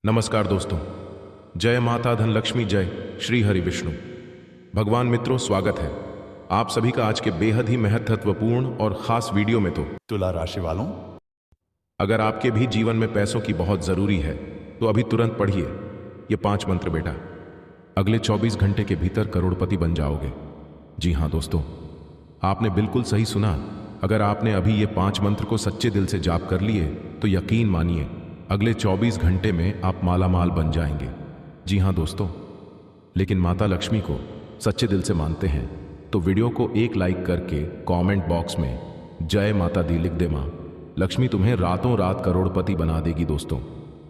नमस्कार दोस्तों। जय माता धन लक्ष्मी, जय श्री हरि विष्णु। भगवान मित्रों, स्वागत है आप सभी का आज के बेहद ही महत्वपूर्ण और खास वीडियो में। तो तुला राशि वालों, अगर आपके भी जीवन में पैसों की बहुत जरूरी है तो अभी तुरंत पढ़िए ये 5 मंत्र बेटा। अगले 24 घंटे के भीतर करोड़पति बन जाओगे। जी हाँ दोस्तों, आपने बिल्कुल सही सुना। अगर आपने अभी ये 5 मंत्र को सच्चे दिल से जाप कर लिए तो यकीन मानिए अगले 24 घंटे में आप मालामाल बन जाएंगे। जी हाँ दोस्तों, लेकिन माता लक्ष्मी को सच्चे दिल से मानते हैं तो वीडियो को एक लाइक करके कमेंट बॉक्स में जय माता दी लिख दे। माँ लक्ष्मी तुम्हें रातों रात करोड़पति बना देगी। दोस्तों,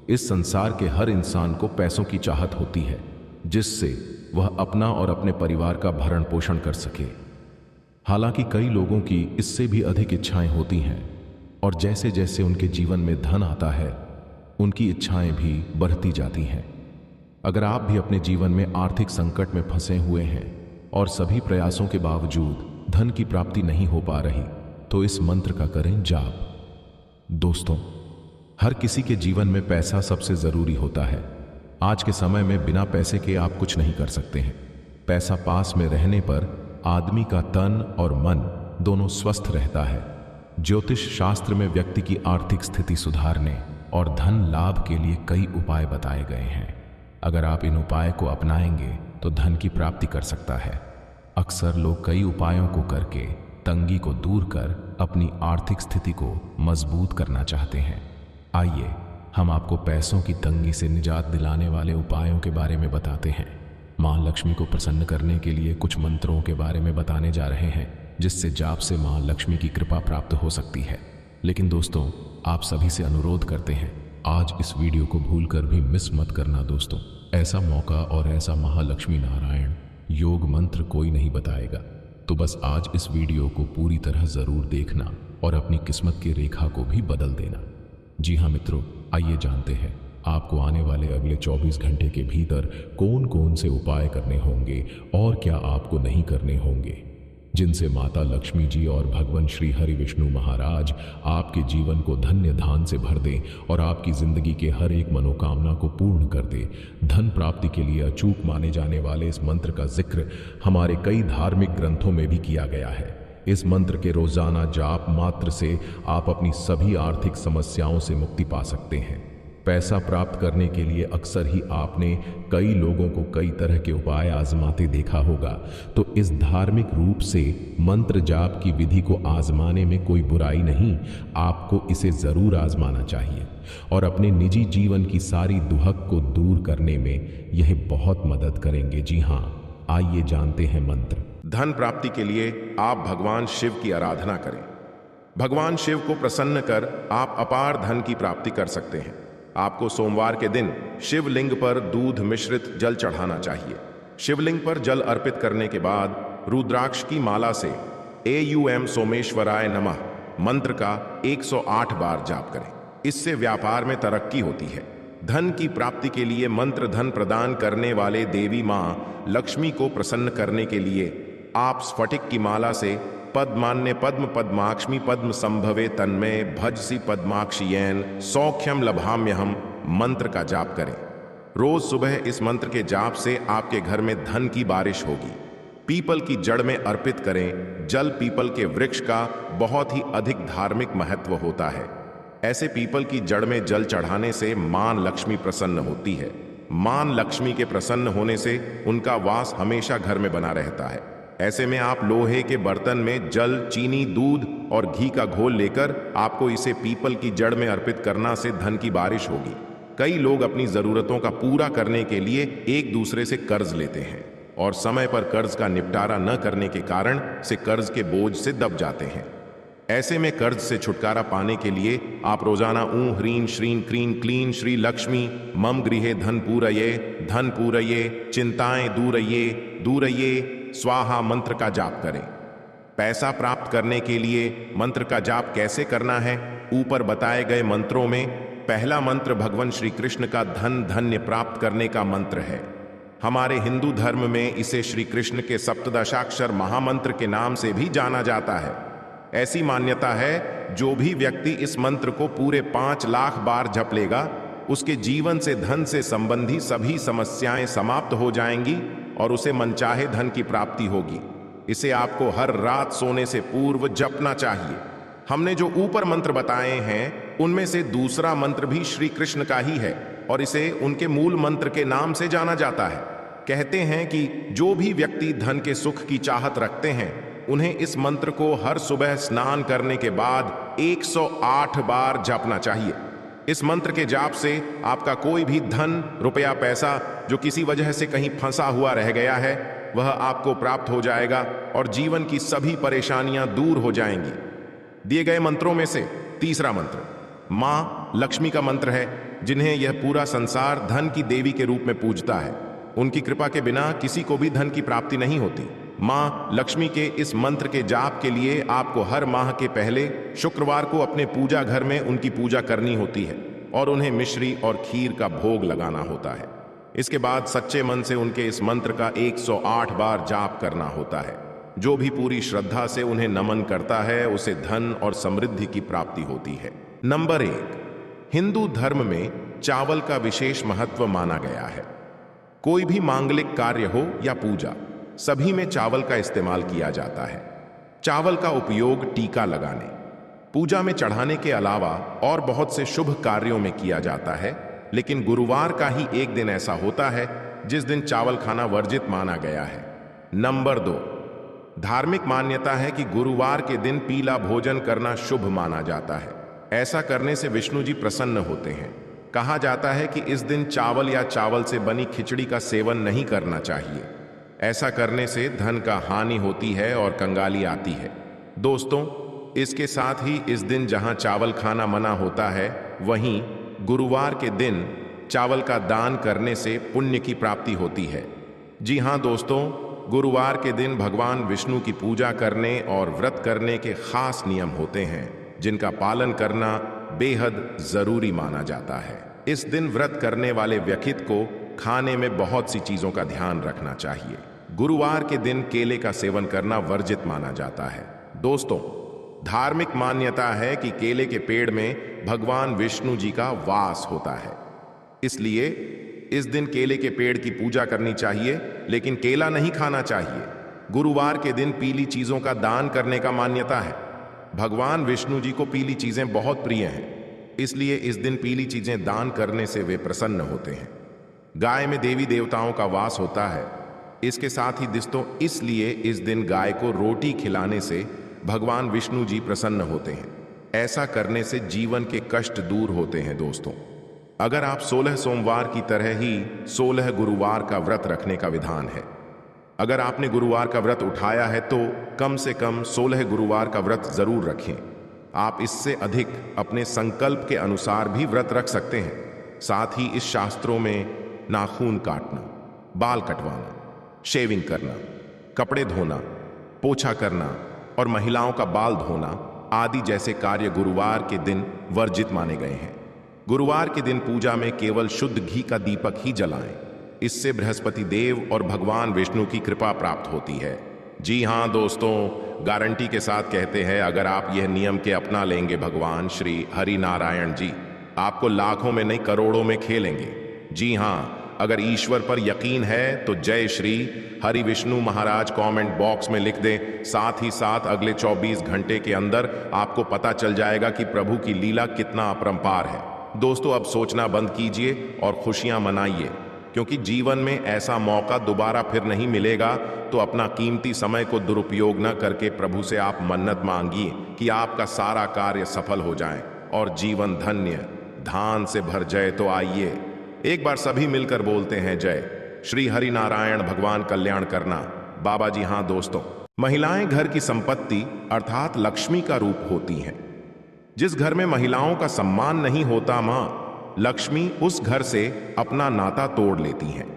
इस संसार के हर इंसान को पैसों की चाहत होती है जिससे वह अपना और अपने परिवार का भरण पोषण कर सके। हालांकि कई लोगों की इससे भी अधिक इच्छाएं होती हैं और जैसे जैसे उनके जीवन में धन आता है उनकी इच्छाएं भी बढ़ती जाती हैं। अगर आप भी अपने जीवन में आर्थिक संकट में फंसे हुए हैं और सभी प्रयासों के बावजूद धन की प्राप्ति नहीं हो पा रही तो इस मंत्र का करें जाप। दोस्तों, हर किसी के जीवन में पैसा सबसे जरूरी होता है। आज के समय में बिना पैसे के आप कुछ नहीं कर सकते हैं। पैसा पास में रहने पर आदमी का तन और मन दोनों स्वस्थ रहता है। ज्योतिष शास्त्र में व्यक्ति की आर्थिक स्थिति सुधारने और धन लाभ के लिए कई उपाय बताए गए हैं। अगर आप इन उपाय को अपनाएंगे तो धन की प्राप्ति कर सकता है। अक्सर लोग कई उपायों को करके तंगी को दूर कर अपनी आर्थिक स्थिति को मजबूत करना चाहते हैं। आइए हम आपको पैसों की तंगी से निजात दिलाने वाले उपायों के बारे में बताते हैं। माँ लक्ष्मी को प्रसन्न करने के लिए कुछ मंत्रों के बारे में बताने जा रहे हैं जिससे जाप से माँ लक्ष्मी की कृपा प्राप्त हो सकती है। लेकिन दोस्तों, आप सभी से अनुरोध करते हैं आज इस वीडियो को भूलकर भी मिस मत करना। दोस्तों, ऐसा मौका और ऐसा महालक्ष्मी नारायण योग मंत्र कोई नहीं बताएगा, तो बस आज इस वीडियो को पूरी तरह जरूर देखना और अपनी किस्मत की रेखा को भी बदल देना। जी हाँ मित्रों, आइए जानते हैं आपको आने वाले अगले 24 घंटे के भीतर कौन कौन से उपाय करने होंगे और क्या आपको नहीं करने होंगे, जिनसे माता लक्ष्मी जी और भगवान श्री हरि विष्णु महाराज आपके जीवन को धन्य धान से भर दें और आपकी जिंदगी के हर एक मनोकामना को पूर्ण कर दे। धन प्राप्ति के लिए अचूक माने जाने वाले इस मंत्र का जिक्र हमारे कई धार्मिक ग्रंथों में भी किया गया है। इस मंत्र के रोजाना जाप मात्र से आप अपनी सभी आर्थिक समस्याओं से मुक्ति पा सकते हैं। पैसा प्राप्त करने के लिए अक्सर ही आपने कई लोगों को कई तरह के उपाय आजमाते देखा होगा, तो इस धार्मिक रूप से मंत्र जाप की विधि को आजमाने में कोई बुराई नहीं। आपको इसे जरूर आजमाना चाहिए और अपने निजी जीवन की सारी दुहक को दूर करने में यह बहुत मदद करेंगे। जी हाँ, आइए जानते हैं मंत्र। धन प्राप्ति के लिए आप भगवान शिव की आराधना करें। भगवान शिव को प्रसन्न कर आप अपार धन की प्राप्ति कर सकते हैं। आपको सोमवार के दिन शिवलिंग पर दूध मिश्रित जल चढ़ाना चाहिए। शिवलिंग पर जल अर्पित करने के बाद रुद्राक्ष की माला से एयूएम सोमेश्वराय नमः मंत्र का 108 बार जाप करें। इससे व्यापार में तरक्की होती है। धन की प्राप्ति के लिए मंत्र धन प्रदान करने वाले देवी मां लक्ष्मी को प्रसन्न करने के लिए आप स्फटिक की माला से पद्मान्य पद्म पद्माक्ष्मी पद्म संभवे तन्मय भजसी पद्माक्षियैन सौख्यम लभाम्यहम मंत्र का जाप करें। रोज सुबह इस मंत्र के जाप से आपके घर में धन की बारिश होगी। पीपल की जड़ में अर्पित करें। जल पीपल के वृक्ष का बहुत ही अधिक धार्मिक महत्व होता है। ऐसे पीपल की जड़ में जल चढ़ाने से मां लक्ष्मी प्रसन्न होती है। मां लक्ष्मी के प्रसन्न होने से उनका वास हमेशा घर में बना रहता है। ऐसे में आप लोहे के बर्तन में जल, चीनी, दूध और घी का घोल लेकर आपको इसे पीपल की जड़ में अर्पित करना से धन की बारिश होगी। कई लोग अपनी जरूरतों का पूरा करने के लिए एक दूसरे से कर्ज लेते हैं और समय पर कर्ज का निपटारा न करने के कारण से कर्ज के बोझ से दब जाते हैं। ऐसे में कर्ज से छुटकारा पाने के लिए आप रोजाना ऊं ह्रीं श्रीं क्रीं क्लीं श्री लक्ष्मी मम गृहे धन पूरये चिंताएं दूरये स्वाहा मंत्र का जाप करें। पैसा प्राप्त करने के लिए मंत्र का जाप कैसे करना है, ऊपर बताए गए मंत्रों में पहला मंत्र भगवान श्री कृष्ण का धन धन्य प्राप्त करने का मंत्र है। हमारे हिंदू धर्म में इसे श्री कृष्ण के सप्तदशाक्षर महामंत्र के नाम से भी जाना जाता है। ऐसी मान्यता है जो भी व्यक्ति इस मंत्र को पूरे 5 लाख बार जप लेगा उसके जीवन से धन से संबंधी सभी समस्याएं समाप्त हो जाएंगी और उसे मनचाहे धन की प्राप्ति होगी। इसे आपको हर रात सोने से पूर्व जपना चाहिए। हमने जो ऊपर मंत्र बताए हैं उनमें से दूसरा मंत्र भी श्री कृष्ण का ही है और इसे उनके मूल मंत्र के नाम से जाना जाता है। कहते हैं कि जो भी व्यक्ति धन के सुख की चाहत रखते हैं उन्हें इस मंत्र को हर सुबह स्नान करने के बाद 108 बार जपना चाहिए। इस मंत्र के जाप से आपका कोई भी धन, रुपया, पैसा जो किसी वजह से कहीं फंसा हुआ रह गया है वह आपको प्राप्त हो जाएगा और जीवन की सभी परेशानियां दूर हो जाएंगी। दिए गए मंत्रों में से तीसरा मंत्र मां लक्ष्मी का मंत्र है, जिन्हें यह पूरा संसार धन की देवी के रूप में पूजता है। उनकी कृपा के बिना किसी को भी धन की प्राप्ति नहीं होती। मां लक्ष्मी के इस मंत्र के जाप के लिए आपको हर माह के पहले शुक्रवार को अपने पूजा घर में उनकी पूजा करनी होती है और उन्हें मिश्री और खीर का भोग लगाना होता है। इसके बाद सच्चे मन से उनके इस मंत्र का 108 बार जाप करना होता है। जो भी पूरी श्रद्धा से उन्हें नमन करता है उसे धन और समृद्धि की प्राप्ति होती है। नंबर 1, हिंदू धर्म में चावल का विशेष महत्व माना गया है। कोई भी मांगलिक कार्य हो या पूजा, सभी में चावल का इस्तेमाल किया जाता है। चावल का उपयोग टीका लगाने, पूजा में चढ़ाने के अलावा और बहुत से शुभ कार्यों में किया जाता है, लेकिन गुरुवार का ही एक दिन ऐसा होता है जिस दिन चावल खाना वर्जित माना गया है। नंबर 2, धार्मिक मान्यता है कि गुरुवार के दिन पीला भोजन करना शुभ माना जाता है। ऐसा करने से विष्णु जी प्रसन्न होते हैं। कहा जाता है कि इस दिन चावल या चावल से बनी खिचड़ी का सेवन नहीं करना चाहिए। ऐसा करने से धन का हानि होती है और कंगाली आती है। दोस्तों, इसके साथ ही इस दिन जहां चावल खाना मना होता है, वहीं गुरुवार के दिन चावल का दान करने से पुण्य की प्राप्ति होती है। जी हां दोस्तों, गुरुवार के दिन भगवान विष्णु की पूजा करने और व्रत करने के खास नियम होते हैं, जिनका पालन करना बेहद जरूरी माना जाता है। इस दिन व्रत करने वाले व्यक्ति को खाने में बहुत सी चीजों का ध्यान रखना चाहिए। गुरुवार के दिन केले का सेवन करना वर्जित माना जाता है। दोस्तों, धार्मिक मान्यता है कि केले के पेड़ में भगवान विष्णु जी का वास होता है, इसलिए इस दिन केले के पेड़ की पूजा करनी चाहिए, लेकिन केला नहीं खाना चाहिए। गुरुवार के दिन पीली चीजों का दान करने का मान्यता है। भगवान विष्णु जी को पीली चीजें बहुत प्रिय हैं, इसलिए इस दिन पीली चीजें दान करने से वे प्रसन्न होते हैं। गाय में देवी देवताओं का वास होता है। इसके साथ ही दोस्तों, इसलिए इस दिन गाय को रोटी खिलाने से भगवान विष्णु जी प्रसन्न होते हैं। ऐसा करने से जीवन के कष्ट दूर होते हैं। दोस्तों, अगर आप 16 सोमवार की तरह ही 16 गुरुवार का व्रत रखने का विधान है। अगर आपने गुरुवार का व्रत उठाया है तो कम से कम 16 गुरुवार का व्रत जरूर रखें। आप इससे अधिक अपने संकल्प के अनुसार भी व्रत रख सकते हैं। साथ ही इस शास्त्रों में नाखून काटना, बाल कटवाना, शेविंग करना, कपड़े धोना, पोछा करना और महिलाओं का बाल धोना आदि जैसे कार्य गुरुवार के दिन वर्जित माने गए हैं। गुरुवार के दिन पूजा में केवल शुद्ध घी का दीपक ही जलाएं। इससे बृहस्पति देव और भगवान विष्णु की कृपा प्राप्त होती है। जी हां दोस्तों, गारंटी के साथ कहते हैं, अगर आप यह नियम के अपना लेंगे, भगवान श्री हरि नारायण जी आपको लाखों में नहीं करोड़ों में खेलेंगे। जी हां, अगर ईश्वर पर यकीन है तो जय श्री हरि विष्णु महाराज कमेंट बॉक्स में लिख दें। साथ ही साथ अगले 24 घंटे के अंदर आपको पता चल जाएगा कि प्रभु की लीला कितना अपरंपार है। दोस्तों, अब सोचना बंद कीजिए और खुशियां मनाइए, क्योंकि जीवन में ऐसा मौका दोबारा फिर नहीं मिलेगा। तो अपना कीमती समय को दुरुपयोग न करके प्रभु से आप मन्नत मांगिए कि आपका सारा कार्य सफल हो जाए और जीवन धन्य धान से भर जाए। तो आइए एक बार सभी मिलकर बोलते हैं, जय श्री हरि नारायण, भगवान कल्याण करना। बाबा जी हां दोस्तों, महिलाएं घर की संपत्ति अर्थात लक्ष्मी का रूप होती हैं। जिस घर में महिलाओं का सम्मान नहीं होता, मां लक्ष्मी उस घर से अपना नाता तोड़ लेती हैं।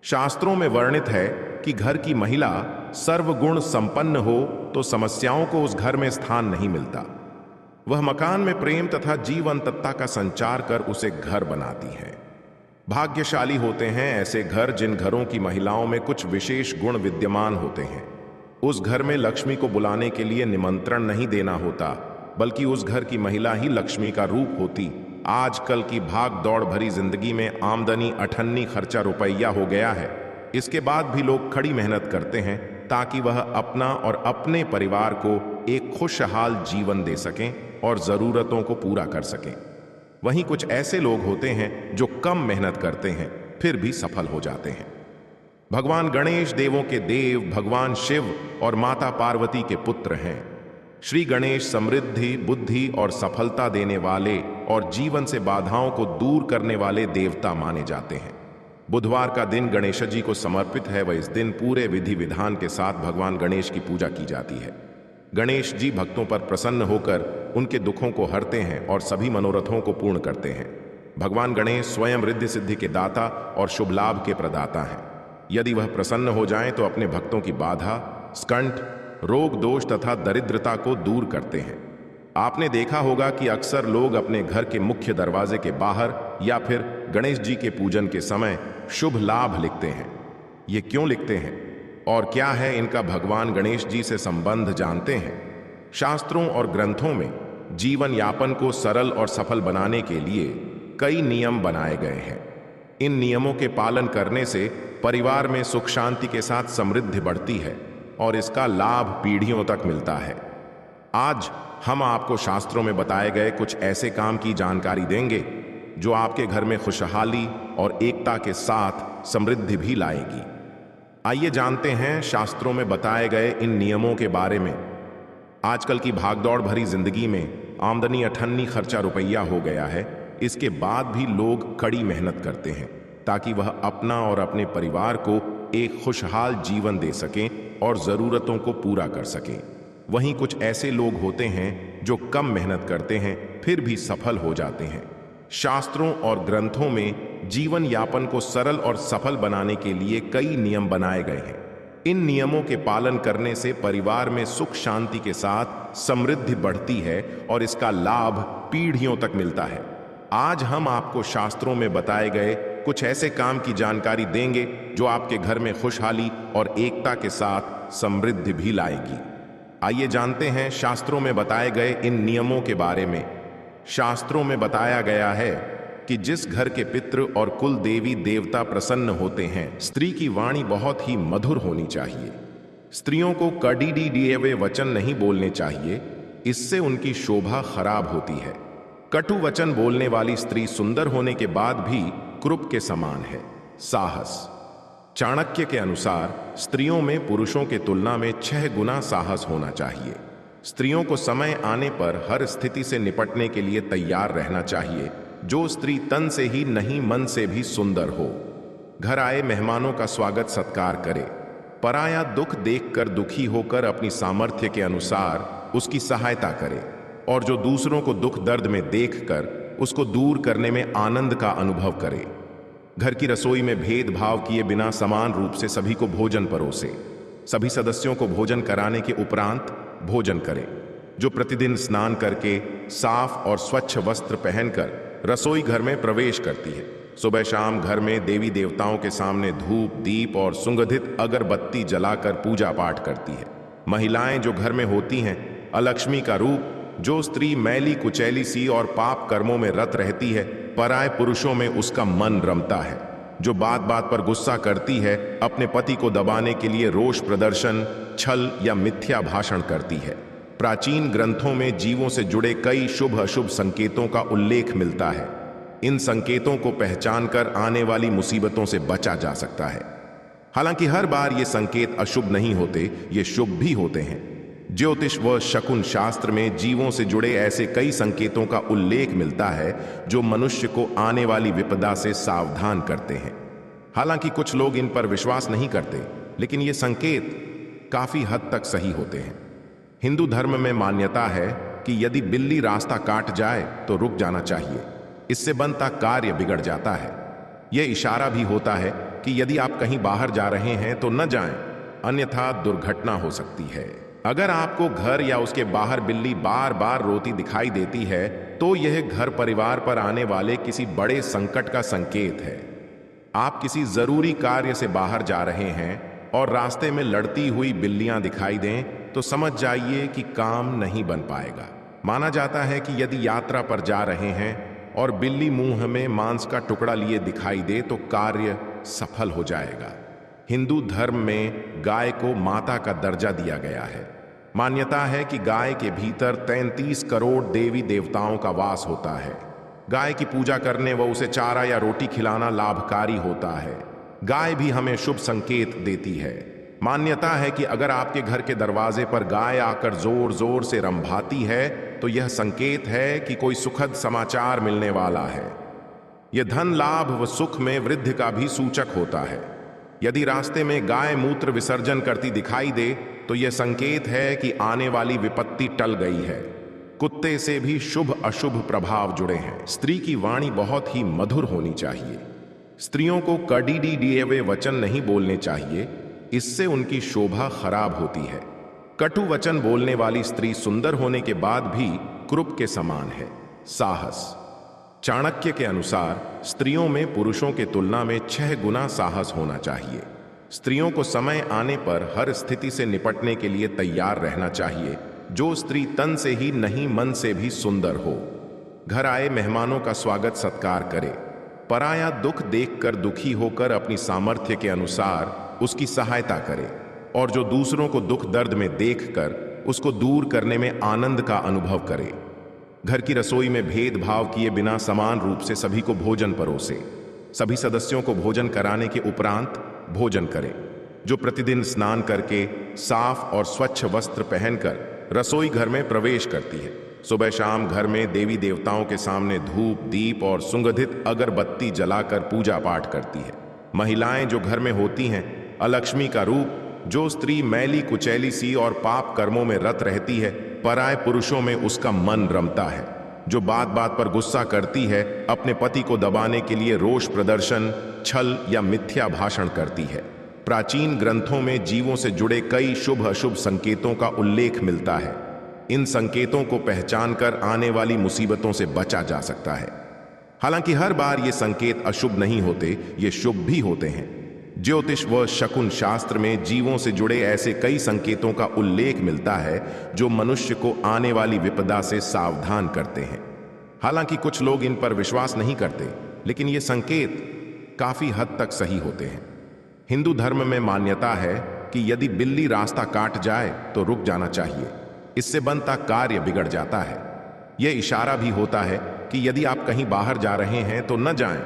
शास्त्रों में वर्णित है कि घर की महिला सर्वगुण संपन्न हो तो समस्याओं को उस घर में स्थान नहीं मिलता। वह मकान में प्रेम तथा जीवंतता का संचार कर उसे घर बनाती है। भाग्यशाली होते हैं ऐसे घर जिन घरों की महिलाओं में कुछ विशेष गुण विद्यमान होते हैं। उस घर में लक्ष्मी को बुलाने के लिए निमंत्रण नहीं देना होता, बल्कि उस घर की महिला ही लक्ष्मी का रूप होती, आजकल की भाग दौड़ भरी जिंदगी में आमदनी अठन्नी खर्चा रुपया हो गया है। इसके बाद भी लोग कड़ी मेहनत करते हैं ताकि वह अपना और अपने परिवार को एक खुशहाल जीवन दे सकें और जरूरतों को पूरा कर सकें। वहीं कुछ ऐसे लोग होते हैं जो कम मेहनत करते हैं फिर भी सफल हो जाते हैं। भगवान गणेश देवों के देव भगवान शिव और माता पार्वती के पुत्र हैं। श्री गणेश समृद्धि, बुद्धि और सफलता देने वाले और जीवन से बाधाओं को दूर करने वाले देवता माने जाते हैं। बुधवार का दिन गणेश जी को समर्पित है व इस दिन पूरे विधि विधान के साथ भगवान गणेश की पूजा की जाती है। गणेश जी भक्तों पर प्रसन्न होकर उनके दुखों को हरते हैं और सभी मनोरथों को पूर्ण करते हैं। भगवान गणेश स्वयं रिद्धि सिद्धि के दाता और शुभ लाभ के प्रदाता हैं। यदि वह प्रसन्न हो जाएं तो अपने भक्तों की बाधा, स्कंठ, रोग दोष तथा दरिद्रता को दूर करते हैं। आपने देखा होगा कि अक्सर लोग अपने घर के मुख्य दरवाजे के बाहर या फिर गणेश जी के पूजन के समय शुभ लाभ लिखते हैं। ये क्यों लिखते हैं और क्या है इनका भगवान गणेश जी से संबंध जानते हैं? शास्त्रों और ग्रंथों में जीवन यापन को सरल और सफल बनाने के लिए कई नियम बनाए गए हैं। इन नियमों के पालन करने से परिवार में सुख शांति के साथ समृद्धि बढ़ती है और इसका लाभ पीढ़ियों तक मिलता है। आज हम आपको शास्त्रों में बताए गए कुछ ऐसे काम की जानकारी देंगे जो आपके घर में खुशहाली और एकता के साथ समृद्धि भी लाएगी। आइए जानते हैं शास्त्रों में बताए गए इन नियमों के बारे में। आजकल की भागदौड़ भरी जिंदगी में आमदनी अठन्नी खर्चा रुपया हो गया है। इसके बाद भी लोग कड़ी मेहनत करते हैं ताकि वह अपना और अपने परिवार को एक खुशहाल जीवन दे सकें और जरूरतों को पूरा कर सकें। वहीं कुछ ऐसे लोग होते हैं जो कम मेहनत करते हैं फिर भी सफल हो जाते हैं। शास्त्रों और ग्रंथों में जीवन यापन को सरल और सफल बनाने के लिए कई नियम बनाए गए हैं। इन नियमों के पालन करने से परिवार में सुख शांति के साथ समृद्धि बढ़ती है और इसका लाभ पीढ़ियों तक मिलता है। आज हम आपको शास्त्रों में बताए गए कुछ ऐसे काम की जानकारी देंगे जो आपके घर में खुशहाली और एकता के साथ समृद्धि भी लाएगी। आइए जानते हैं शास्त्रों में बताए गए इन नियमों के बारे में। शास्त्रों में बताया गया है कि जिस घर के पितृ और कुल देवी देवता प्रसन्न होते हैं, स्त्री की वाणी बहुत ही मधुर होनी चाहिए। स्त्रियों को कड़ीडी दिए हुए वचन नहीं बोलने चाहिए, इससे उनकी शोभा खराब होती है। कटु वचन बोलने वाली स्त्री सुंदर होने के बाद भी कुरूप के समान है। साहस। चाणक्य के अनुसार स्त्रियों में पुरुषों के तुलना में 6 गुना साहस होना चाहिए। स्त्रियों को समय आने पर हर स्थिति से निपटने के लिए तैयार रहना चाहिए। जो स्त्री तन से ही नहीं मन से भी सुंदर हो। घर आए मेहमानों का स्वागत सत्कार करे। पराया दुख देखकर दुखी होकर अपनी सामर्थ्य के अनुसार उसकी सहायता करे और जो दूसरों को दुख दर्द में देखकर उसको दूर करने में आनंद का अनुभव करे। घर की रसोई में भेदभाव किए बिना समान रूप से सभी को भोजन परोसे। सभी सदस्यों को भोजन कराने के उपरांत भोजन करें। जो प्रतिदिन स्नान करके साफ और स्वच्छ वस्त्र पहनकर रसोई घर में प्रवेश करती है, सुबह शाम घर में देवी देवताओं के सामने धूप, दीप और सुगंधित अगरबत्ती जलाकर पूजा पाठ करती है। महिलाएं जो घर में होती हैं, अलक्ष्मी का रूप। जो स्त्री मैली कुचैली सी और पाप कर्मों में रत रहती है, पराये पुरुषों में उसका मन रमता है। जो बात बात पर गुस्सा करती है, अपने पति को दबाने के लिए रोष प्रदर्शन, छल या मिथ्या भाषण करती है। प्राचीन ग्रंथों में जीवों से जुड़े कई शुभ अशुभ संकेतों का उल्लेख मिलता है। इन संकेतों को पहचानकर आने वाली मुसीबतों से बचा जा सकता है। हालांकि हर बार ये संकेत अशुभ नहीं होते, ये शुभ भी होते हैं। ज्योतिष व शकुन शास्त्र में जीवों से जुड़े ऐसे कई संकेतों का उल्लेख मिलता है जो मनुष्य को आने वाली विपदा से सावधान करते हैं। हालांकि कुछ लोग इन पर विश्वास नहीं करते, लेकिन ये संकेत काफी हद तक सही होते हैं। हिंदू धर्म में मान्यता है कि यदि बिल्ली रास्ता काट जाए तो रुक जाना चाहिए, इससे बनता कार्य बिगड़ जाता है। यह इशारा भी होता है कि यदि आप कहीं बाहर जा रहे हैं तो न जाएं, अन्यथा दुर्घटना हो सकती है। अगर आपको घर या उसके बाहर बिल्ली बार बार रोती दिखाई देती है तो यह घर परिवार पर आने वाले किसी बड़े संकट का संकेत है। आप किसी जरूरी कार्य से बाहर जा रहे हैं और रास्ते में लड़ती हुई बिल्लियां दिखाई दें तो समझ जाइए कि काम नहीं बन पाएगा। माना जाता है कि यदि यात्रा पर जा रहे हैं और बिल्ली मुंह में मांस का टुकड़ा लिए दिखाई दे तो कार्य सफल हो जाएगा। हिंदू धर्म में गाय को माता का दर्जा दिया गया है। मान्यता है कि गाय के भीतर 33 करोड़ देवी देवताओं का वास होता है। गाय की पूजा करने व उसे चारा या रोटी खिलाना लाभकारी होता है। गाय भी हमें शुभ संकेत देती है। मान्यता है कि अगर आपके घर के दरवाजे पर गाय आकर जोर जोर से रंभाती है तो यह संकेत है कि कोई सुखद समाचार मिलने वाला है। यह धन लाभ व सुख में वृद्धि का भी सूचक होता है। यदि रास्ते में गाय मूत्र विसर्जन करती दिखाई दे तो यह संकेत है कि आने वाली विपत्ति टल गई है। कुत्ते से भी शुभ अशुभ प्रभाव जुड़े हैं। स्त्री की वाणी बहुत ही मधुर होनी चाहिए। स्त्रियों को कड़ीडी दिए हुए वचन नहीं बोलने चाहिए, इससे उनकी शोभा खराब होती है। कटु वचन बोलने वाली स्त्री सुंदर होने के बाद भी क्रूप के समान है। साहस। चाणक्य के अनुसार स्त्रियों में पुरुषों के तुलना में 6 गुना साहस होना चाहिए। स्त्रियों को समय आने पर हर स्थिति से निपटने के लिए तैयार रहना चाहिए। जो स्त्री तन से ही नहीं मन से भी सुंदर हो। घर आए मेहमानों का स्वागत सत्कार करे। पराया दुख देखकर दुखी होकर अपनी सामर्थ्य के अनुसार उसकी सहायता करे और जो दूसरों को दुख दर्द में देखकर उसको दूर करने में आनंद का अनुभव करे। घर की रसोई में भेदभाव किए बिना समान रूप से सभी को भोजन परोसे। सभी सदस्यों को भोजन कराने के उपरांत भोजन करे। जो प्रतिदिन स्नान करके साफ और स्वच्छ वस्त्र पहनकर रसोई घर में प्रवेश करती है, सुबह शाम घर में देवी देवताओं के सामने धूप दीप और सुगंधित अगरबत्ती जलाकर पूजा पाठ करती है। महिलाएं जो घर में होती हैं अलक्ष्मी का रूप। जो स्त्री मैली कुचैली सी और पाप कर्मों में रत रहती है, पराये पुरुषों में उसका मन रमता है। जो बात बात पर गुस्सा करती है, अपने पति को दबाने के लिए रोष प्रदर्शन, छल या मिथ्या भाषण करती है। प्राचीन ग्रंथों में जीवों से जुड़े कई शुभ अशुभ संकेतों का उल्लेख मिलता है। इन संकेतों को पहचानकर आने वाली मुसीबतों से बचा जा सकता है। हालांकि हर बार ये संकेत अशुभ नहीं होते, ये शुभ भी होते हैं। ज्योतिष व शकुन शास्त्र में जीवों से जुड़े ऐसे कई संकेतों का उल्लेख मिलता है जो मनुष्य को आने वाली विपदा से सावधान करते हैं। हालांकि कुछ लोग इन पर विश्वास नहीं करते, लेकिन ये संकेत काफी हद तक सही होते हैं। हिंदू धर्म में मान्यता है कि यदि बिल्ली रास्ता काट जाए तो रुक जाना चाहिए। इससे बनता कार्य बिगड़ जाता है। यह इशारा भी होता है कि यदि आप कहीं बाहर जा रहे हैं तो न जाएं,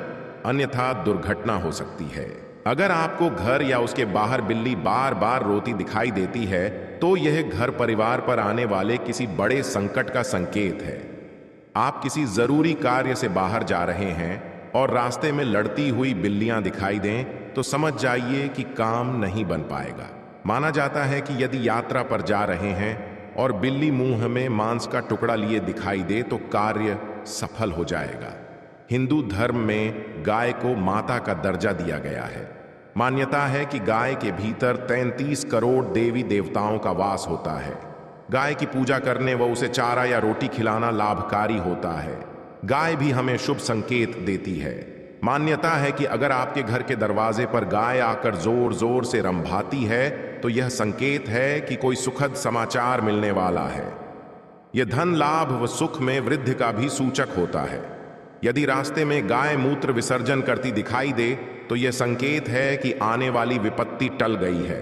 अन्यथा दुर्घटना हो सकती है। अगर आपको घर या उसके बाहर बिल्ली बार बार रोती दिखाई देती है तो यह घर परिवार पर आने वाले किसी बड़े संकट का संकेत है। आप किसी जरूरी कार्य से बाहर जा रहे हैं और रास्ते में लड़ती हुई बिल्लियां दिखाई दें तो समझ जाइए कि काम नहीं बन पाएगा। माना जाता है कि यदि यात्रा पर जा रहे हैं और बिल्ली मुंह में मांस का टुकड़ा लिए दिखाई दे तो कार्य सफल हो जाएगा। हिंदू धर्म में गाय को माता का दर्जा दिया गया है। मान्यता है कि गाय के भीतर 33 करोड़ देवी देवताओं का वास होता है। गाय की पूजा करने व उसे चारा या रोटी खिलाना लाभकारी होता है। गाय भी हमें शुभ संकेत देती है। मान्यता है कि अगर आपके घर के दरवाजे पर गाय आकर जोर जोर से रंभाती है तो यह संकेत है कि कोई सुखद समाचार मिलने वाला है। यह धन लाभ व सुख में वृद्धि का भी सूचक होता है। यदि रास्ते में गाय मूत्र विसर्जन करती दिखाई दे तो यह संकेत है कि आने वाली विपत्ति टल गई है।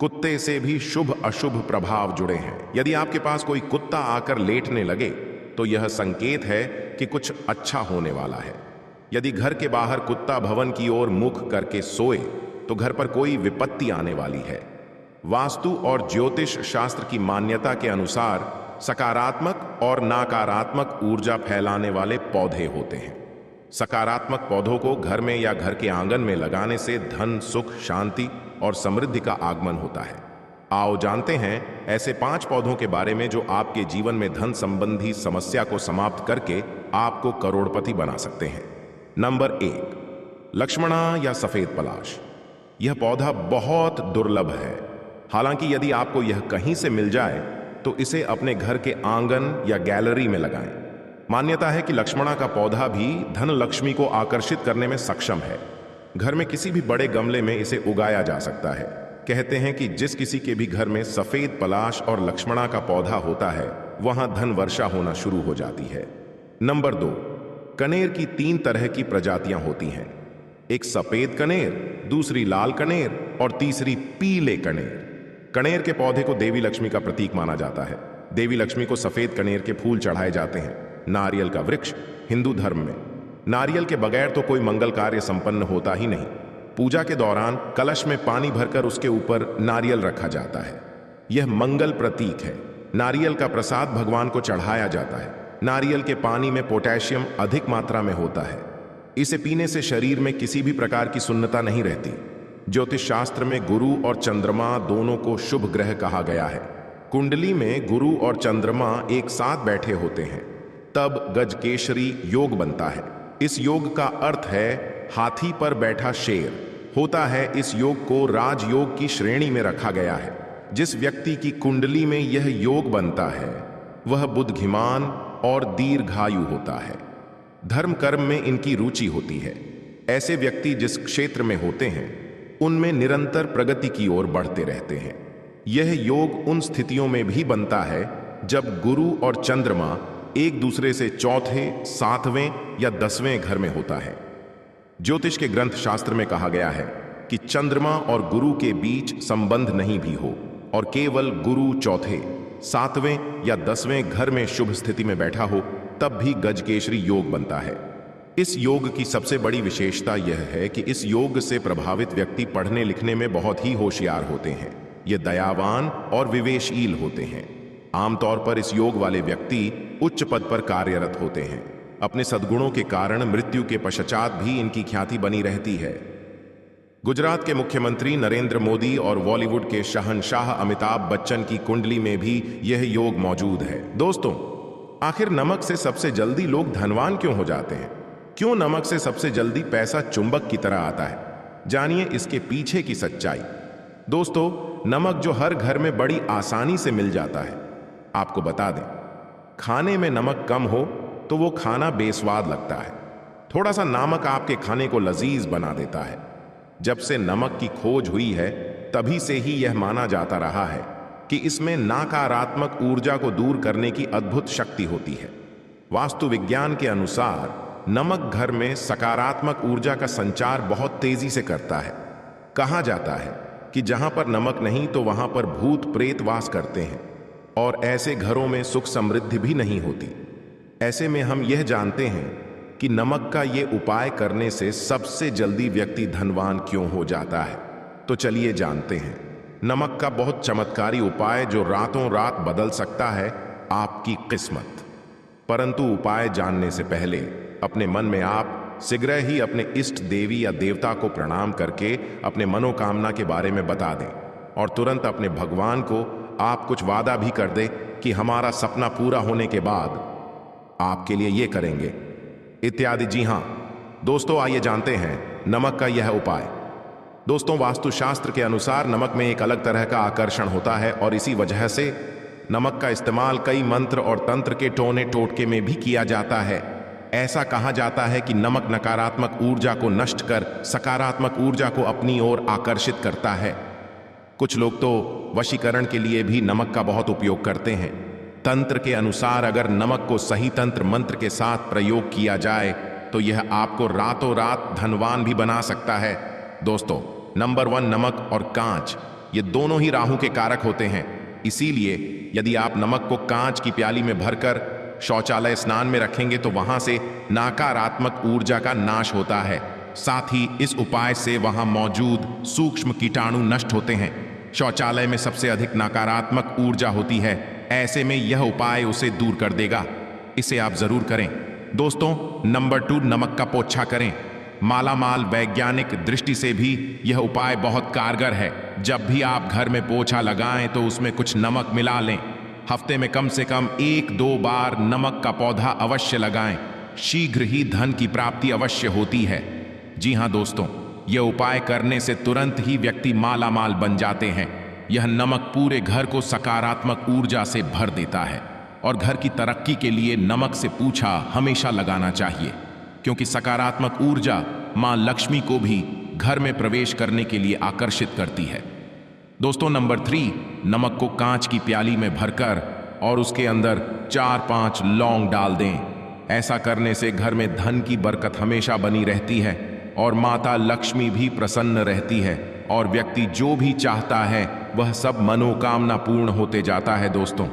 कुत्ते से भी शुभ अशुभ प्रभाव जुड़े हैं। यदि आपके पास कोई कुत्ता आकर लेटने लगे तो यह संकेत है कि कुछ अच्छा होने वाला है। यदि घर के बाहर कुत्ता भवन की ओर मुख करके सोए तो घर पर कोई विपत्ति आने वाली है। वास्तु और ज्योतिष शास्त्र की मान्यता के अनुसार सकारात्मक और नकारात्मक ऊर्जा फैलाने वाले पौधे होते हैं। सकारात्मक पौधों को घर में या घर के आंगन में लगाने से धन सुख शांति और समृद्धि का आगमन होता है। आओ जानते हैं ऐसे 5 पौधों के बारे में जो आपके जीवन में धन संबंधी समस्या को समाप्त करके आपको करोड़पति बना सकते हैं। नंबर 1, लक्ष्मणा या सफेद पलाश। यह पौधा बहुत दुर्लभ है। हालांकि यदि आपको यह कहीं से मिल जाए तो इसे अपने घर के आंगन या गैलरी में लगाएं। मान्यता है कि लक्ष्मणा का पौधा भी धन लक्ष्मी को आकर्षित करने में सक्षम है। घर में किसी भी बड़े गमले में इसे उगाया जा सकता है। कहते हैं कि जिस किसी के भी घर में सफेद पलाश और लक्ष्मणा का पौधा होता है वहां धन वर्षा होना शुरू हो जाती है। नंबर 2, कनेर की 3 तरह की प्रजातियां होती हैं। एक सफेद कनेर, दूसरी लाल कनेर और तीसरी पीले कनेर। कनेर के पौधे को देवी लक्ष्मी का प्रतीक माना जाता है। देवी लक्ष्मी को सफेद कनेर के फूल चढ़ाए जाते हैं। नारियल का वृक्ष। हिंदू धर्म में नारियल के बगैर तो कोई मंगल कार्य संपन्न होता ही नहीं। पूजा के दौरान कलश में पानी भरकर उसके ऊपर नारियल रखा जाता है। यह मंगल प्रतीक है। नारियल का प्रसाद भगवान को चढ़ाया जाता है। नारियल के पानी में पोटेशियम अधिक मात्रा में होता है। इसे पीने से शरीर में किसी भी प्रकार की सुन्नता नहीं रहती। ज्योतिष शास्त्र में गुरु और चंद्रमा दोनों को शुभ ग्रह कहा गया है। कुंडली में गुरु और चंद्रमा एक साथ बैठे होते हैं, तब गजकेशरी योग बनता है। इस योग का अर्थ है हाथी पर बैठा शेर होता है। इस योग को राजयोग की श्रेणी में रखा गया है। जिस व्यक्ति की कुंडली में यह योग बनता है वह बुद्धिमान और दीर्घायु होता है। धर्म कर्म में इनकी रुचि होती है। ऐसे व्यक्ति जिस क्षेत्र में होते हैं उनमें निरंतर प्रगति की ओर बढ़ते रहते हैं। यह योग उन स्थितियों में भी बनता है जब गुरु और चंद्रमा एक दूसरे से चौथे, 7वें या 10वें घर में होता है। ज्योतिष के ग्रंथ शास्त्र में कहा गया है कि चंद्रमा और गुरु के बीच संबंध नहीं भी हो और केवल गुरु चौथे, 7वें या 10वें घर में शुभ स्थिति में बैठा हो तब भी गजकेशरी योग बनता है। इस योग की सबसे बड़ी विशेषता यह है कि इस योग से प्रभावित व्यक्ति पढ़ने लिखने में बहुत ही होशियार होते हैं। ये दयावान और विवेकशील होते हैं। आमतौर पर इस योग वाले व्यक्ति उच्च पद पर कार्यरत होते हैं। अपने सद्गुणों के कारण मृत्यु के पश्चात भी इनकी ख्याति बनी रहती है। गुजरात के मुख्यमंत्री नरेंद्र मोदी और बॉलीवुड के शहंशाह अमिताभ बच्चन की कुंडली में भी यह योग मौजूद है। दोस्तों, आखिर नमक से सबसे जल्दी लोग धनवान क्यों हो जाते हैं? क्यों नमक से सबसे जल्दी पैसा चुंबक की तरह आता है? जानिए इसके पीछे की सच्चाई। दोस्तों, नमक जो हर घर में बड़ी आसानी से मिल जाता है। आपको बता दें, खाने में नमक कम हो तो वो खाना बेस्वाद लगता है। थोड़ा सा नमक आपके खाने को लजीज बना देता है। जब से नमक की खोज हुई है तभी से ही यह माना जाता रहा है कि इसमें नकारात्मक ऊर्जा को दूर करने की अद्भुत शक्ति होती है। वास्तु विज्ञान के अनुसार नमक घर में सकारात्मक ऊर्जा का संचार बहुत तेजी से करता है। कहा जाता है कि जहां पर नमक नहीं तो वहां पर भूत प्रेत वास करते हैं और ऐसे घरों में सुख समृद्धि भी नहीं होती। ऐसे में हम यह जानते हैं कि नमक का ये उपाय करने से सबसे जल्दी व्यक्ति धनवान क्यों हो जाता है। तो चलिए जानते हैं नमक का बहुत चमत्कारी उपाय जो रातों रात बदल सकता है आपकी किस्मत। परंतु उपाय जानने से पहले अपने मन में आप शीघ्र ही अपने इष्ट देवी या देवता को प्रणाम करके अपने मनोकामना के बारे में बता दें और तुरंत अपने भगवान को आप कुछ वादा भी कर दे कि हमारा सपना पूरा होने के बाद आपके लिए ये करेंगे इत्यादि। जी हां दोस्तों, आइए जानते हैं नमक का यह उपाय। दोस्तों, वास्तुशास्त्र के अनुसार नमक में एक अलग तरह का आकर्षण होता है और इसी वजह से नमक का इस्तेमाल कई मंत्र और तंत्र के टोने टोटके में भी किया जाता है। ऐसा कहा जाता है कि नमक नकारात्मक ऊर्जा को नष्ट कर सकारात्मक ऊर्जा को अपनी ओर आकर्षित करता है। कुछ लोग तो वशीकरण के लिए भी नमक का बहुत उपयोग करते हैं। तंत्र के अनुसार अगर नमक को सही तंत्र मंत्र के साथ प्रयोग किया जाए तो यह आपको रातों रात धनवान भी बना सकता है। दोस्तों, नंबर 1 नमक और कांच, ये दोनों ही राहु के कारक होते हैं। इसीलिए यदि आप नमक को कांच की प्याली में भरकर शौचालय स्नान में रखेंगे तो वहां से नकारात्मक ऊर्जा का नाश होता है। साथ ही इस उपाय से वहां मौजूद सूक्ष्म कीटाणु नष्ट होते हैं। शौचालय में सबसे अधिक नकारात्मक ऊर्जा होती है, ऐसे में यह उपाय उसे दूर कर देगा। इसे आप जरूर करें। दोस्तों, नंबर 2 नमक का पोछा करें। मालामाल वैज्ञानिक दृष्टि से भी यह उपाय बहुत कारगर है। जब भी आप घर में पोछा लगाएं तो उसमें कुछ नमक मिला लें। हफ्ते में कम से कम 1-2 बार नमक का पौधा अवश्य लगाएं। शीघ्र ही धन की प्राप्ति अवश्य होती है। जी हां दोस्तों, यह उपाय करने से तुरंत ही व्यक्ति मालामाल बन जाते हैं। यह नमक पूरे घर को सकारात्मक ऊर्जा से भर देता है और घर की तरक्की के लिए नमक से पूछा हमेशा लगाना चाहिए, क्योंकि सकारात्मक ऊर्जा मां लक्ष्मी को भी घर में प्रवेश करने के लिए आकर्षित करती है। दोस्तों, नंबर 3 नमक को कांच की प्याली में भरकर और उसके अंदर 4-5 लौंग डाल दें। ऐसा करने से घर में धन की बरकत हमेशा बनी रहती है और माता लक्ष्मी भी प्रसन्न रहती है और व्यक्ति जो भी चाहता है वह सब मनोकामना पूर्ण होते जाता है दोस्तों।